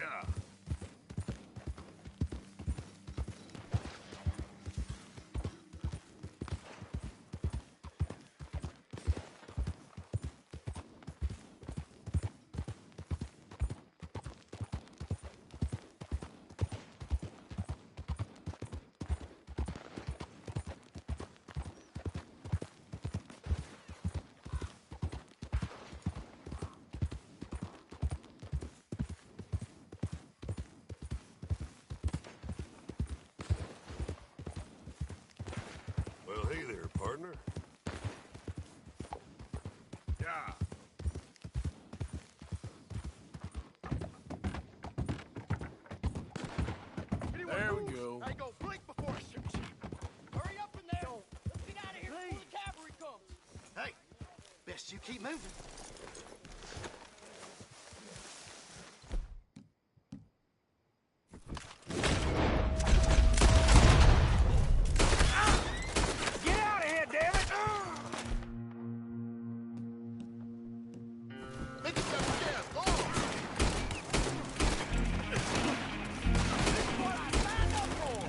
Yeah. Well, hey there, partner. Yeah. There we go. Hey, go blink before I shoot you. Hurry up in there. Let's get out of here before the cavalry comes. Hey, best you keep moving. Get out of here, damn it! Make yourself scarce. Go on. This is what I signed up for.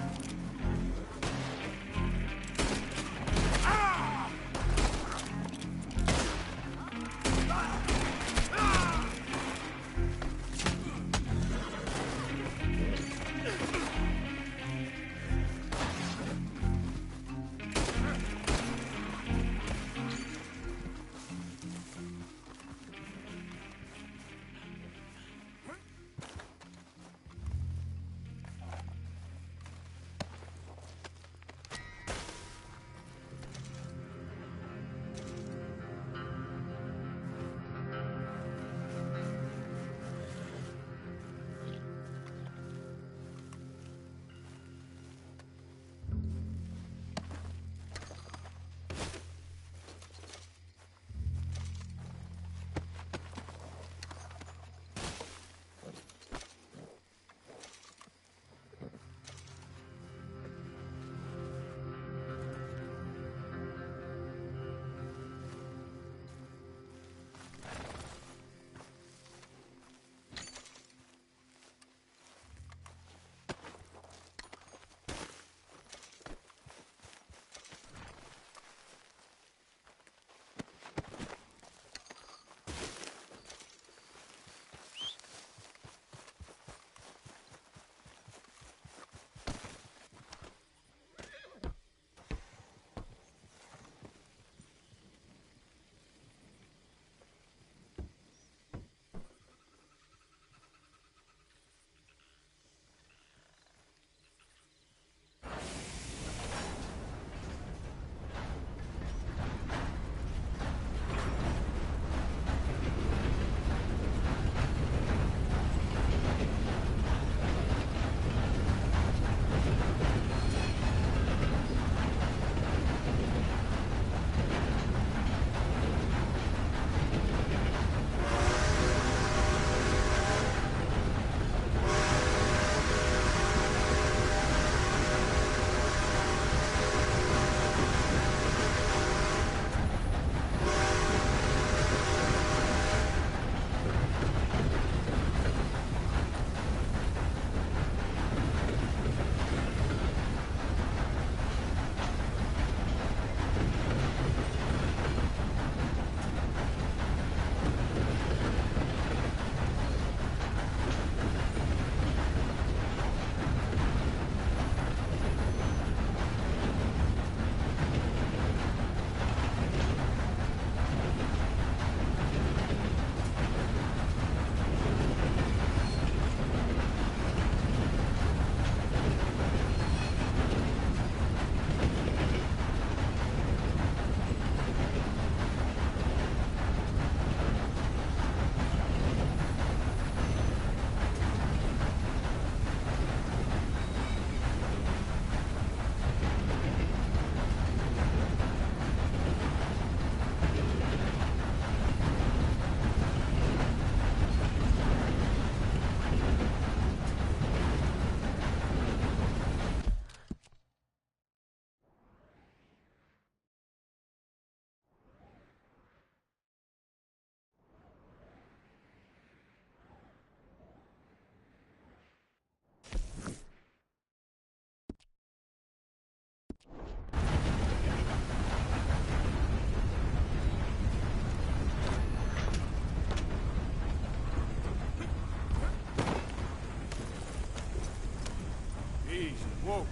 Whoa.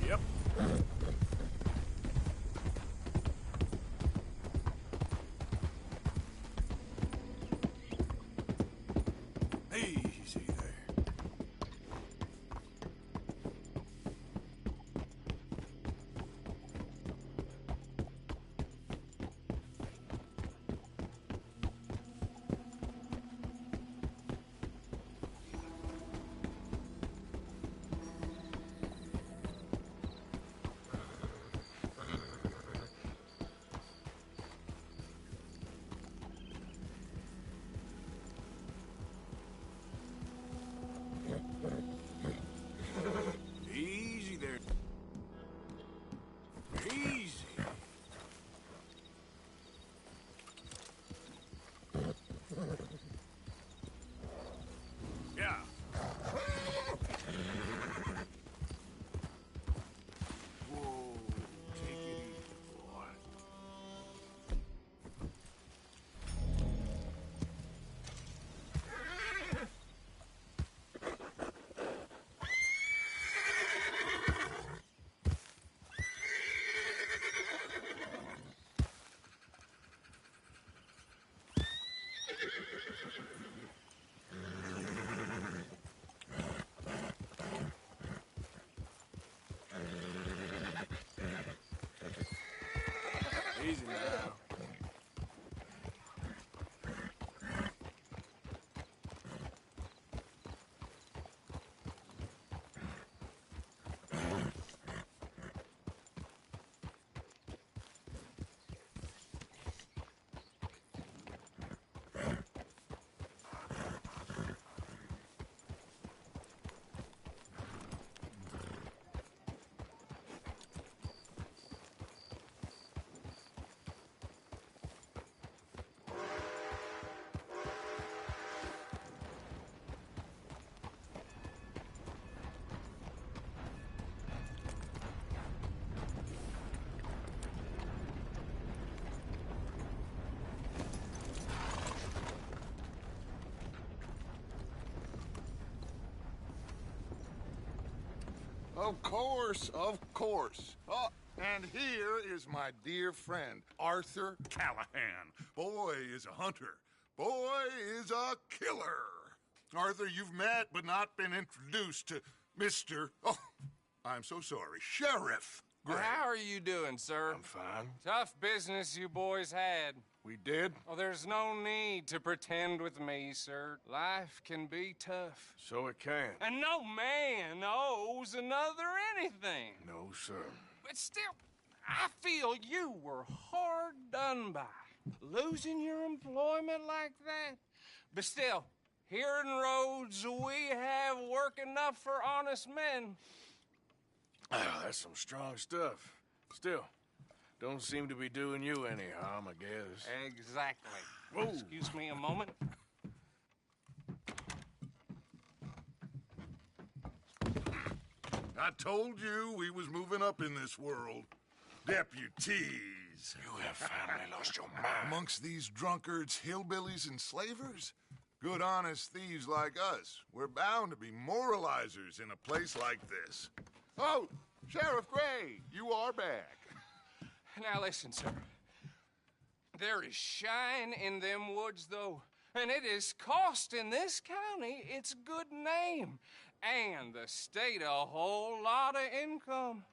Yep. Easy there. Easy there. Easy. Yeah. Whoa. Take it easy, boy. Easy now. Of course, of course. Oh, and here is my dear friend, Arthur Callahan. Boy is a hunter. Boy is a killer. Arthur, you've met but not been introduced to Mr. Oh, I'm so sorry, Sheriff Gray. How are you doing, sir? I'm fine. Tough business you boys had. We did? Oh, there's no need to pretend with me, sir. Life can be tough. So it can. And no man owes another anything. No, sir. But still, I feel you were hard done by. Losing your employment like that. But still, here in Rhodes, we have work enough for honest men. Ah, that's some strong stuff. Still, don't seem to be doing you any harm, I guess. Exactly. Whoa. Excuse me a moment. I told you we was moving up in this world. Deputies. You have finally lost your mind. Amongst these drunkards, hillbillies, and slavers? Good honest thieves like us. We're bound to be moralizers in a place like this. Oh, Sheriff Gray, you are back. Now listen, sir. There is shine in them woods, though, and it is costing this county its good name and the state a whole lot of income.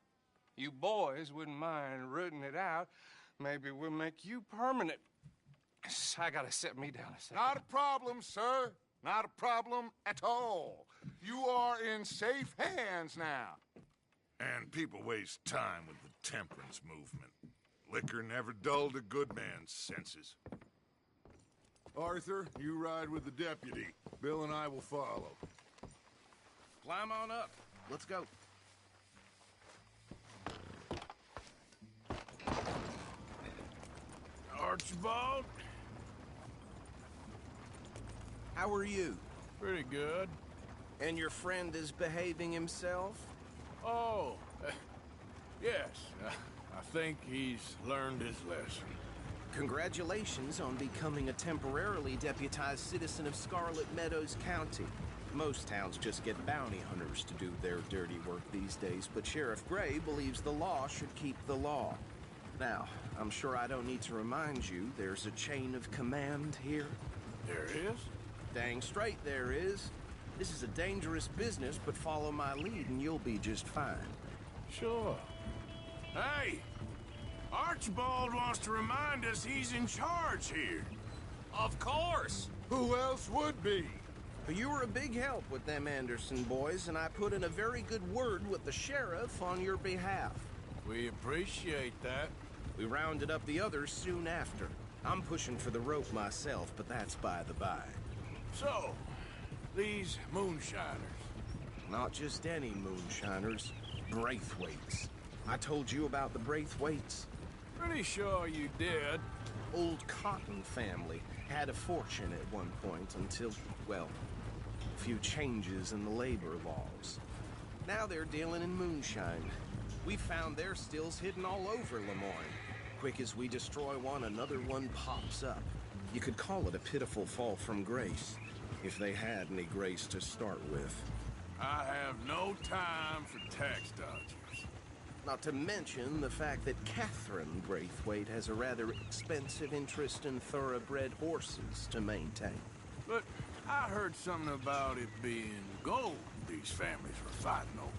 You boys wouldn't mind rooting it out. Maybe we'll make you permanent. I gotta sit me down a second. Not a problem, sir. Not a problem at all. You are in safe hands now. And people waste time with the temperance movement. Liquor never dulled a good man's senses. Arthur, you ride with the deputy. Bill and I will follow. Climb on up. Let's go. Archibald? How are you? Pretty good. And your friend is behaving himself? Oh, yes. I think he's learned his lesson. Congratulations on becoming a temporarily deputized citizen of Scarlet Meadows County. Most towns just get bounty hunters to do their dirty work these days, but Sheriff Gray believes the law should keep the law. Now, I'm sure I don't need to remind you there's a chain of command here. There is? Dang straight there is. This is a dangerous business, but follow my lead and you'll be just fine. Sure. Hey! Archibald wants to remind us he's in charge here. Of course. Who else would be? You were a big help with them Anderson boys, and I put in a very good word with the sheriff on your behalf. We appreciate that. We rounded up the others soon after. I'm pushing for the rope myself, but that's by the by. So, these moonshiners. Not just any moonshiners, Braithwaites. I told you about the Braithwaites. Pretty sure you did. Old Cotton family had a fortune at one point until, well, a few changes in the labor laws. Now they're dealing in moonshine. We found their stills hidden all over Lemoyne. Quick as we destroy one, another one pops up. You could call it a pitiful fall from grace, if they had any grace to start with. I have no time for tax dodgers. Not to mention the fact that Catherine Braithwaite has a rather expensive interest in thoroughbred horses to maintain. But I heard something about it being gold these families were fighting over.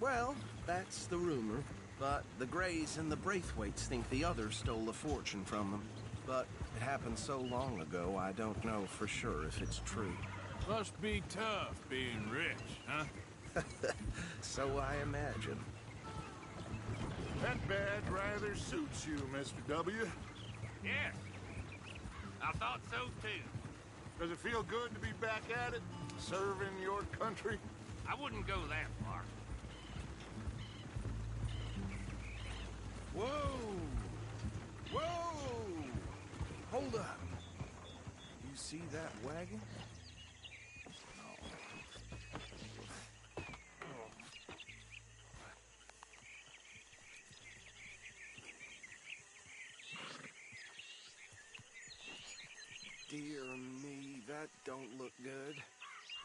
Well, that's the rumor. But the Grays and the Braithwaites think the others stole a fortune from them. But it happened so long ago, I don't know for sure if it's true. Must be tough being rich, huh? So I imagine. That badge rather suits you, Mr. W. Yes. I thought so, too. Does it feel good to be back at it, serving your country? I wouldn't go that far. Whoa! Whoa! Hold up. You see that wagon? Dear me, that don't look good.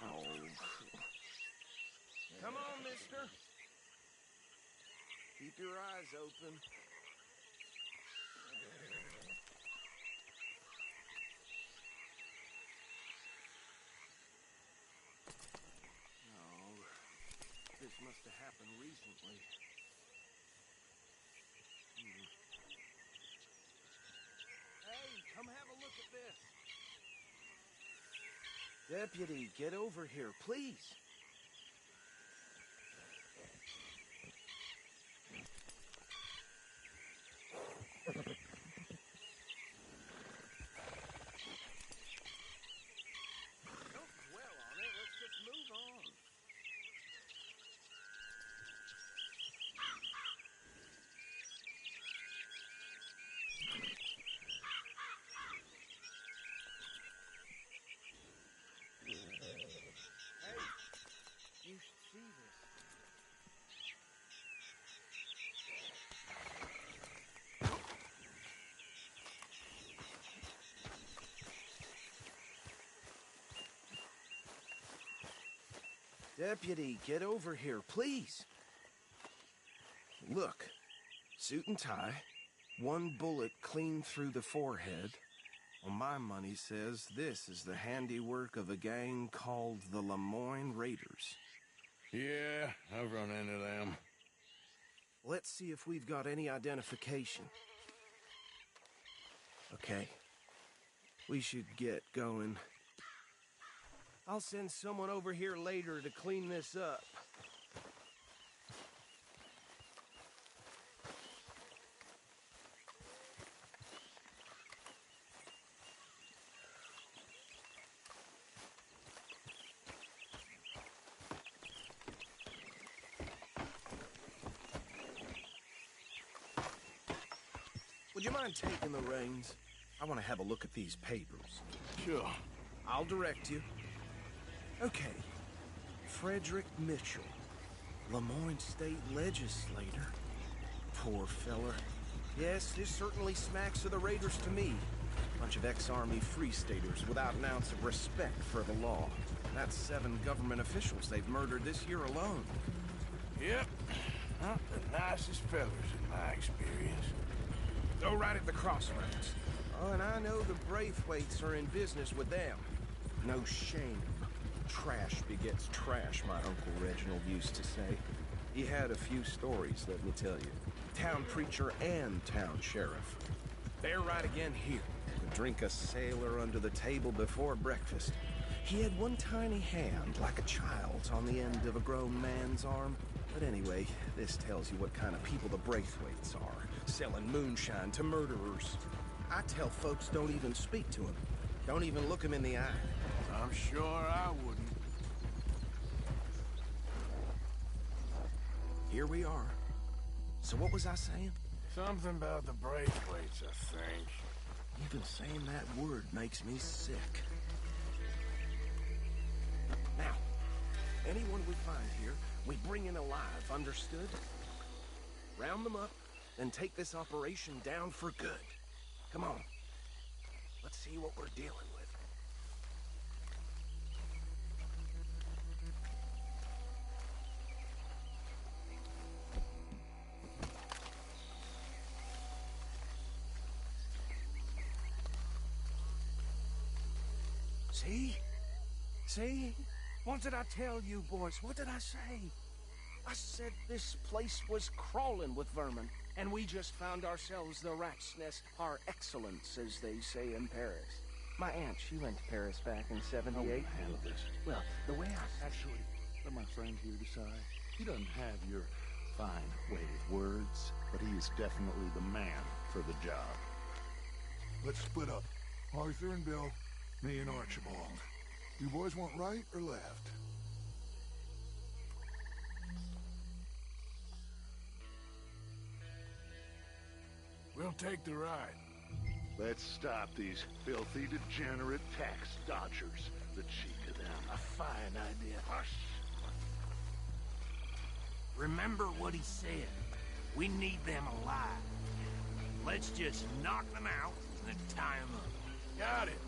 Oh. Come on, mister. Keep your eyes open. No, this must have happened recently. Hey, come have a look at this. Deputy, get over here, please. Don't dwell on it. Let's just move on. You should see this. Deputy, get over here, please. Look, suit and tie, one bullet clean through the forehead. Well, my money says this is the handiwork of a gang called the Lemoyne Raiders. Yeah, I've run into them. Let's see if we've got any identification. Okay. We should get going. I'll send someone over here later to clean this up. Would you mind taking the reins? I want to have a look at these papers. Sure. I'll direct you. Okay. Frederick Mitchell, Lemoyne State Legislator. Poor feller. Yes, this certainly smacks of the Raiders to me. Bunch of ex-Army free staters without an ounce of respect for the law. That's 7 government officials they've murdered this year alone. Yep. Not the nicest fellas in my experience. Go right at the crossroads. Oh, and I know the Braithwaites are in business with them. No shame. Trash begets trash, my Uncle Reginald used to say. He had a few stories, let me tell you. Town preacher and town sheriff. They're right again here. Would drink a sailor under the table before breakfast. He had one tiny hand, like a child's, on the end of a grown man's arm. But anyway, this tells you what kind of people the Braithwaites are, selling moonshine to murderers. I tell folks don't even speak to him. Don't even look him in the eye. I'm sure I wouldn't. Here we are. So what was I saying? Something about the Braithwaites, I think. Even saying that word makes me sick. Now, anyone we find here, we bring in alive, understood? Round them up, and take this operation down for good. Come on. Let's see what we're dealing with. See? See? What did I tell you, boys? What did I say? I said this place was crawling with vermin, and we just found ourselves the rat's nest par excellence, as they say in Paris. My aunt, she went to Paris back in '78. Handle this. Well, the way I... Actually, let my friend here decide. He doesn't have your fine way with words, but he is definitely the man for the job. Let's split up. Arthur and Bill, me and Archibald. You boys want right or left? We'll take the ride. Let's stop these filthy, degenerate tax dodgers. The cheek of them. A fine idea. Hush! Remember what he said. We need them alive. Let's just knock them out and then tie them up. Got it,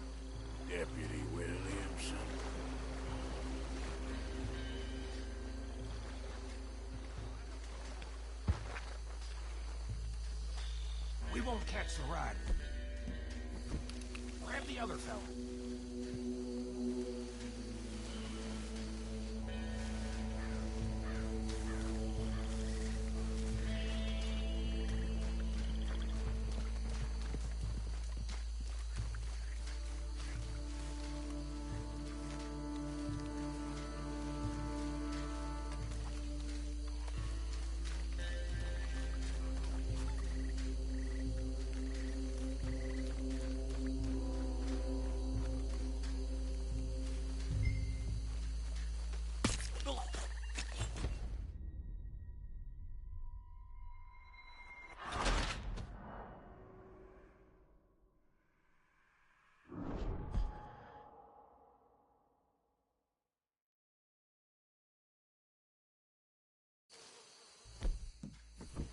Deputy Williamson. We won't catch the rider. Grab the other fella.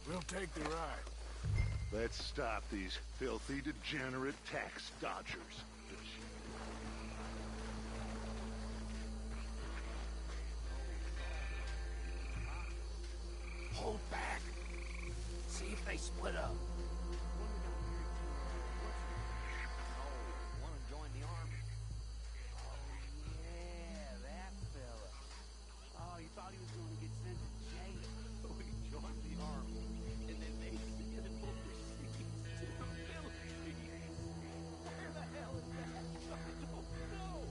We'll take the ride. Let's stop these filthy, degenerate tax dodgers. Hold back. See if they split up. Want to join the army? Yeah, that fella. Oh, you thought he was going to get sent to jail. So he joined the army, and then they sent him overseas to the Philippines. Where the hell is that? I don't know.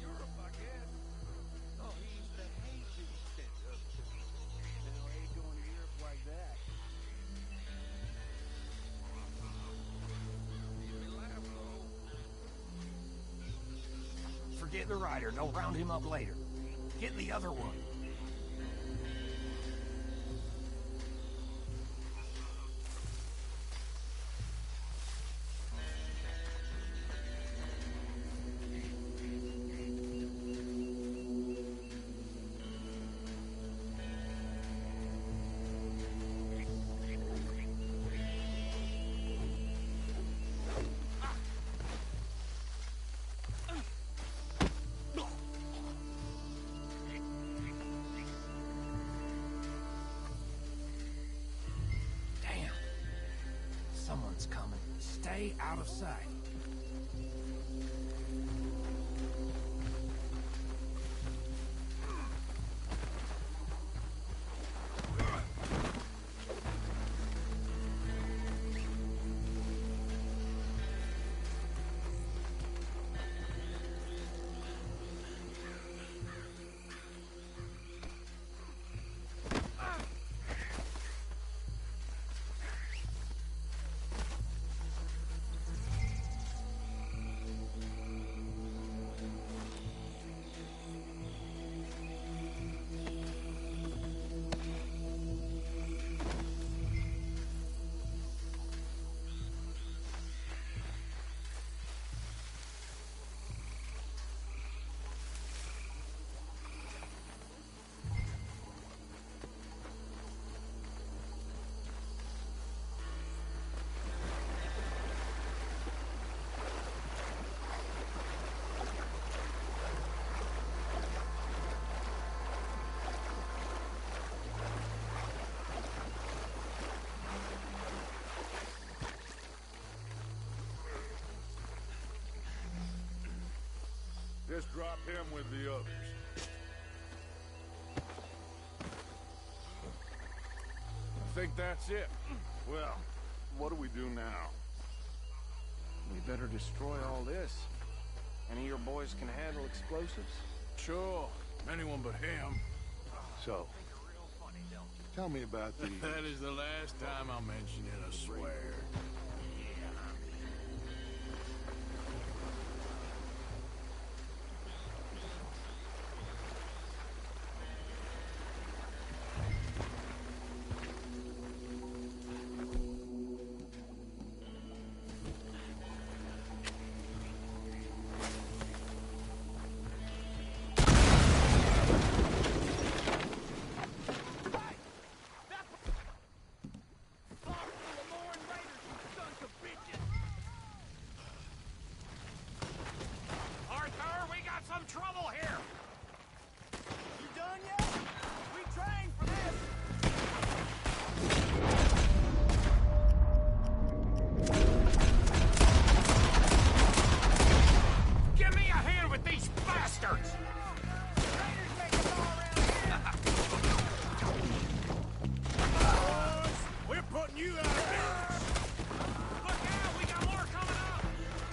Europe, I guess. Oh, he's the Haitian sent of No, I ain't going to Europe like that. Forget the rider. Don't round him up later. Get the other one. stay out of sight. Just drop him with the others. I think that's it. Well, what do we do now? We better destroy all this. Any of your boys can handle explosives? Sure. Anyone but him. So, tell me about the... That is the last time I'll mention it, I swear. Trouble here! You done yet? We trained for this! Give me a hand with these bastards! Raiders make it all around here! Boys, we're putting you out of business! Look out, we got more coming up!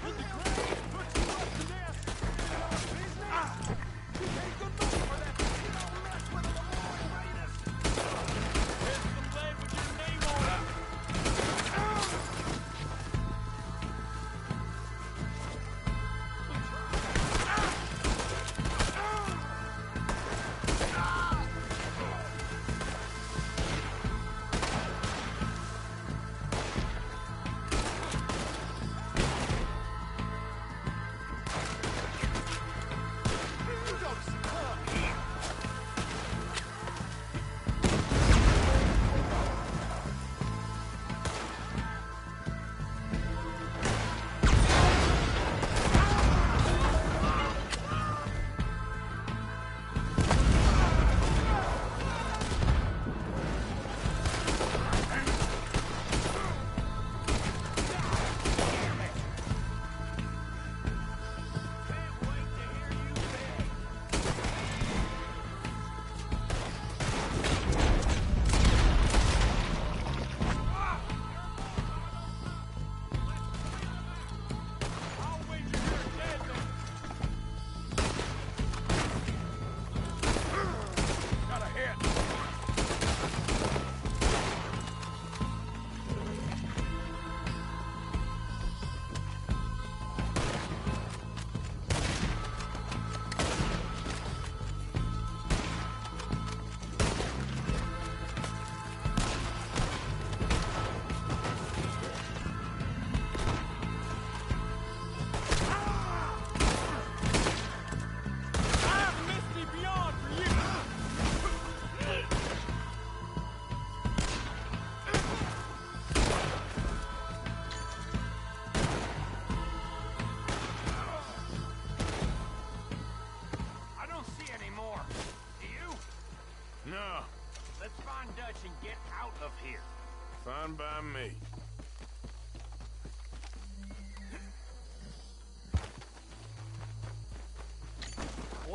With the graves, put you up to this! You paid good money for that! You don't mess with the Lord Raiders! Here's some lead with your name on it! Fine by me.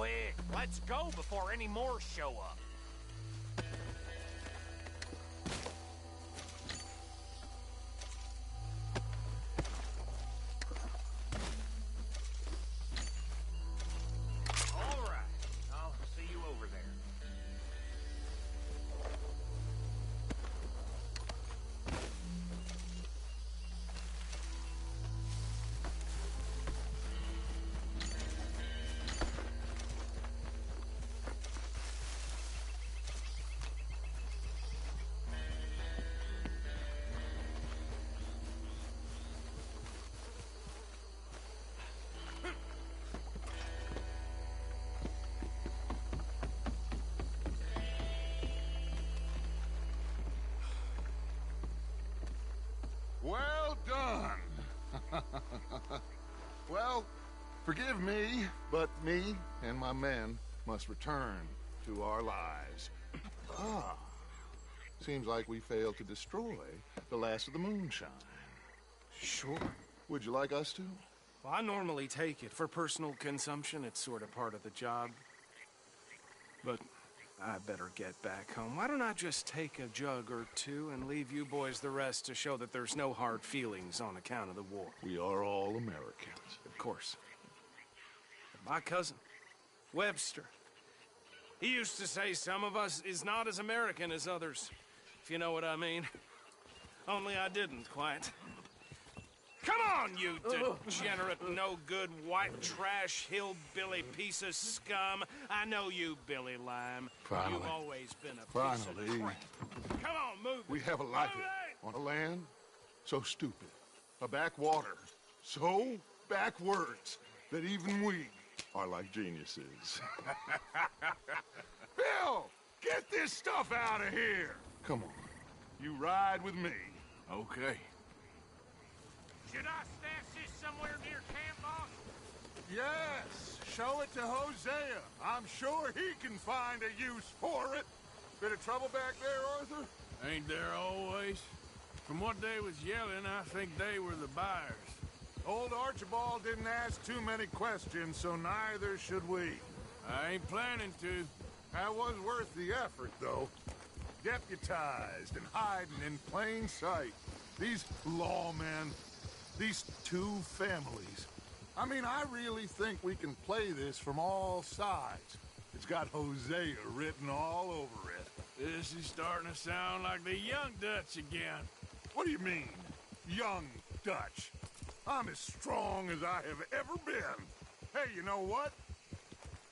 Quick, let's go before any more show up. All right, I'll see you over there. Well done. Well, forgive me, but me and my men must return to our lives. Ah, seems like we failed to destroy the last of the moonshine. Sure. Would you like us to? Well, I normally take it. For personal consumption, it's sort of part of the job. But I better get back home. Why don't I just take a jug or two and leave you boys the rest to show that there's no hard feelings on account of the war? We are all Americans. Of course. My cousin, Webster, he used to say some of us is not as American as others, if you know what I mean. Only I didn't quite. Come on, you degenerate, no-good, white trash, hillbilly piece of scum. I know you, Billy Lime. Finally. You've always been a piece of Finally. crap. Come on, move We it. have a life Move it. on a land so stupid, a backwater so backwards that even we are like geniuses. Bill, get this stuff out of here. Come on, you ride with me. Okay. Should I stash this somewhere near camp, boss? Yes, show it to Hosea. I'm sure he can find a use for it. Bit of trouble back there, Arthur? Ain't there always? From what they was yelling, I think they were the buyers. Old Archibald didn't ask too many questions, so neither should we. I ain't planning to. That was worth the effort, though. Deputized and hiding in plain sight. These lawmen, these two families. I mean, I really think we can play this from all sides. It's got Hosea written all over it. This is starting to sound like the Young Dutch again. What do you mean, young Dutch? I'm as strong as I have ever been. Hey, you know what?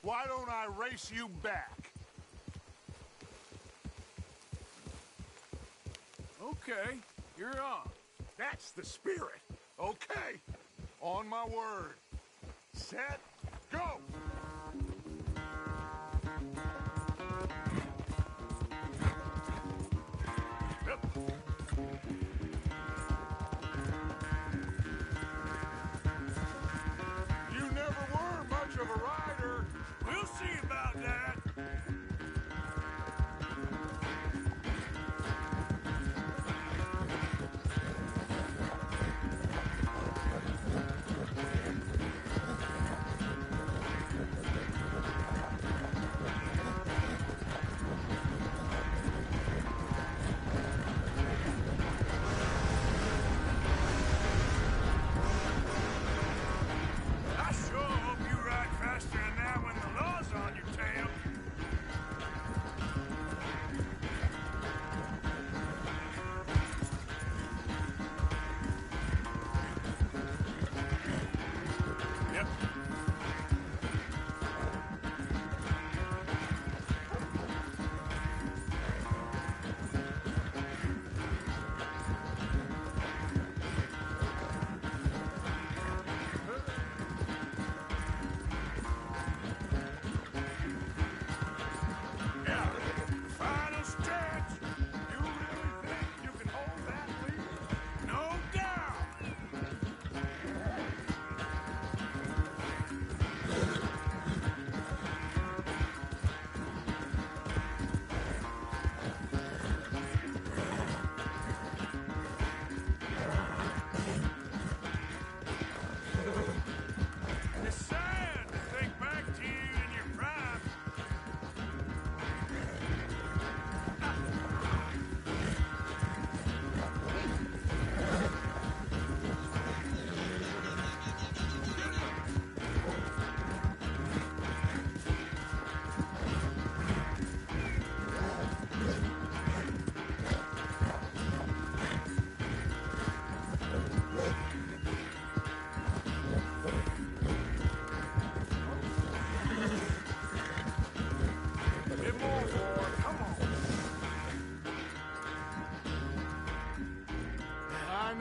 Why don't I race you back? Okay, you're on. That's the spirit. Okay, on my word. Set, go! You never were much of a rider. We'll see about that.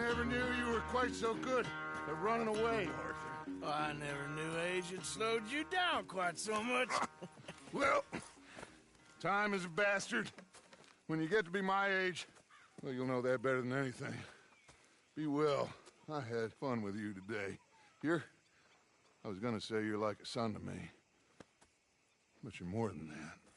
never knew you were quite so good at running away, Arthur. Oh, I never knew age had slowed you down quite so much. Well, time is a bastard. When you get to be my age, well, you'll know that better than anything. Be well. I had fun with you today. I was gonna say you're like a son to me. But you're more than that.